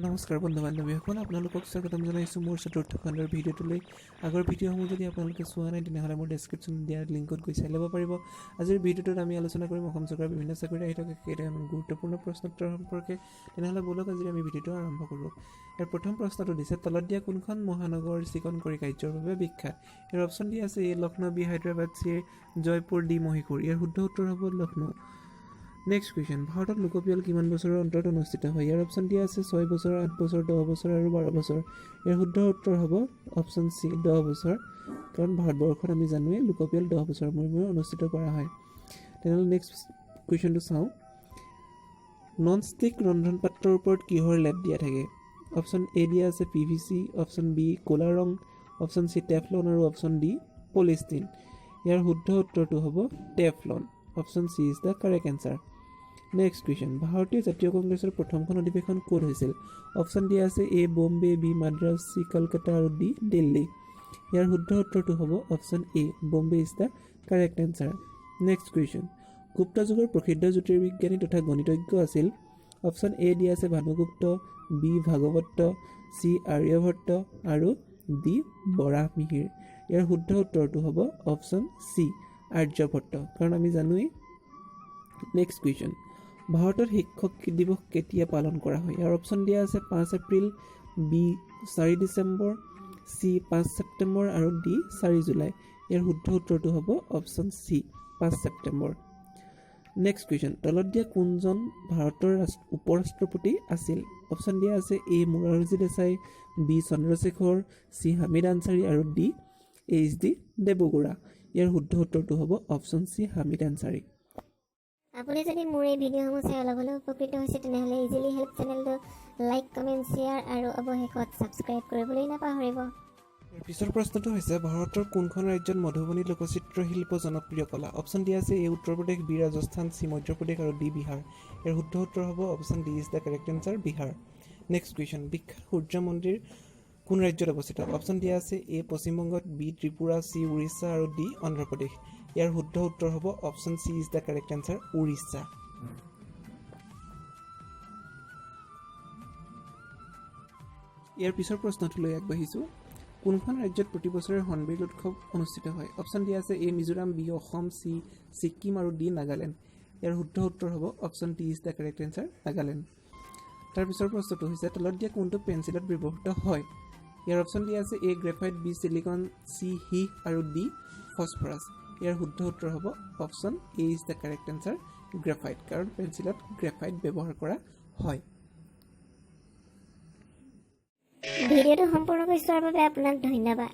নমস্কাৰ বন্ধু বান্ধৱীসকল, আপোনালোকক স্বাগতম জনাইছোঁ মোৰ চতুৰ্থ খণ্ডৰ ভিডিঅ'টোলৈ। আগৰ ভিডিঅ'সমূহ যদি আপোনালোকে চোৱা নাই তেনেহ'লে মোৰ ডেছক্ৰিপশ্যনত দিয়া লিংকত গৈ চাই ল'ব পাৰিব। আজিৰ ভিডিঅ'টোত আমি আলোচনা কৰিম অসম চৰকাৰৰ বিভিন্ন চাকৰি আহি থকা কেইটামান গুৰুত্বপূৰ্ণ প্ৰশ্নোত্তৰ সম্পৰ্কে। তেনেহ'লে ব'লক আজি আমি ভিডিঅ'টো আৰম্ভ কৰোঁ। ইয়াৰ প্ৰথম প্ৰশ্নটো দিছে, তলত দিয়া কোনখন মহানগৰ চিকনকৰি কাৰ্যৰ বাবে বিখ্যাত? ইয়াৰ অপশ্যন দি আছে A Lucknow, B Hyderabad, C Jaipur, D Mysore. ইয়াৰ শুদ্ধ উত্তৰ হ'ব লক্ষ্ণৌ। নেক্সট কুৱেশ্যন, ভাৰতত লোকপিয়ল কিমান বছৰৰ অন্তৰত অনুষ্ঠিত হয়? ইয়াৰ অপশ্যন দিয়া আছে 6 বছৰ, 8 বছৰ, 10 বছৰ আৰু 12 বছৰ। ইয়াৰ শুদ্ধ উত্তৰ হ'ব অপশ্যন চি 10 বছৰ, কাৰণ ভাৰতবৰ্ষত আমি জানোৱেই লোকপিয়ল 10 বছৰৰ মূৰে মূৰে অনুষ্ঠিত কৰা হয়। তেনেহ'লে নেক্সট কুৱেশ্যনটো চাওঁ, নন ষ্টিক ৰন্ধন পাত্ৰৰ ওপৰত কিহৰ লেপ দিয়া থাকে? অপশ্যন এ দিয়া আছে PVC, অপশ্যন বি ক'লা ৰং, অপশ্যন চি টেফলন আৰু অপশ্যন ডি পলিষ্টিন। ইয়াৰ শুদ্ধ উত্তৰটো হ'ব Teflon. Option C is the correct answer. Next question, ভাৰতীয় জাতীয় কংগ্ৰেছৰ প্ৰথমখন অধিৱেশন ক'ত হৈছিল? অপশ্যন দিয়া আছে A Bombay, B Madras, C Kolkata আৰু ডি দিল্লী। ইয়াৰ শুদ্ধ উত্তৰটো হ'ব option A Bombay is the correct answer. Next question, Gupta যুগৰ প্ৰসিদ্ধ জ্যোতিৰ্বিজ্ঞানী তথা গণিতজ্ঞ আছিল? অপশ্যন এ দিয়া আছে ভানুগুপ্ত, বি ভাগৱত, চি আৰ্যভট্ট আৰু ডি বৰাহমিহিৰ। ইয়াৰ শুদ্ধ উত্তৰটো হ'ব অপশ্যন চি আৰ্যভট্ট, কাৰণ আমি জানোৱেই। নেক্সট কুৱেশ্যন, ভাৰতত শিক্ষক দিৱস কেতিয়া পালন কৰা হয়? ইয়াৰ অপশ্যন দিয়া আছে 5 এপ্ৰিল, বি 4 ডিচেম্বৰ, চি 5 ছেপ্টেম্বৰ আৰু ডি 4 জুলাই। ইয়াৰ শুদ্ধ উত্তৰটো হ'ব option C 5 September. Next question, তলত দিয়া কোনজন ভাৰতৰ উপৰাষ্ট্ৰপতি আছিল? অপশ্যন দিয়া আছে এ মোৰাৰজী দেশাই, বি চন্দ্ৰশেখৰ, চি হামিদ আনচাৰী আৰু ডি HD দেৱগৌড়া। ইয়াৰ শুদ্ধ উত্তৰটো হ'ব অপশ্যন চি হামিদ আনচাৰী। আপুনি যদি মোৰ এই ভিডিঅ'সমূহ চাই অলপ হ'লেও উপকৃত হৈছে তেনেহ'লে ইজিলি হেল্প চেনেলটো লাইক, কমেণ্ট, শ্বেয়াৰ আৰু অৱশেষত ছাবস্ক্ৰাইব কৰিবলৈ নাপাহৰিব। পিছৰ প্ৰশ্নটো হৈছে, ভাৰতৰ কোনখন ৰাজ্যত মধুবনী লোকচিত্ৰ শিল্প জনপ্ৰিয় কলা? অপশ্যন দিয়া আছে এ উত্তৰ প্ৰদেশ, বি ৰাজস্থান, চি মধ্যপ্ৰদেশ আৰু ডি বিহাৰ। ইয়াৰ শুদ্ধ উত্তৰ হ'ব option D is the correct answer, Bihar. Next question, বিখ্যাত সূৰ্য মন্দিৰ কোন ৰাজ্যত অৱস্থিত? অপশ্যন দিয়া আছে এ পশ্চিমবংগত, বি ত্ৰিপুৰা, চি উৰিষ্যা আৰু ডি অন্ধ্ৰপ্ৰদেশ। ইয়াৰ শুদ্ধ উত্তৰ হ'ব option C is the correct answer, Orissa. ইয়াৰ পিছৰ প্ৰশ্নটোলৈ আগবাঢ়িছোঁ, কোনখন ৰাজ্যত প্ৰতি বছৰে হৰ্ণবিল উৎসৱ অনুষ্ঠিত হয়? অপশ্যন দিয়া আছে এ মিজোৰাম, বি অসম, চি ছিকিম আৰু ডি নাগালেণ্ড। ইয়াৰ শুদ্ধ উত্তৰ হ'ব option D is the correct answer, Nagaland. তাৰ পিছৰ প্ৰশ্নটো হৈছে, তলত দিয়া কোনটো পেঞ্চিলত ব্যৱহৃত হয়? ইয়াৰ অপশ্যন দিয়া আছে এ গ্ৰেফাইট, বি ছিলিকন, চি সীহ আৰু ডি ফছফৰাছ। ইয়াৰ শুদ্ধ উত্তৰ হ'ব option A is the correct answer, graphite, কাৰণ পেঞ্চিলত গ্ৰেফাইট ব্যৱহাৰ কৰা হয়। ভিডিঅ'টো সম্পূৰ্ণকৈ চোৱাৰ বাবে আপোনাক ধন্যবাদ।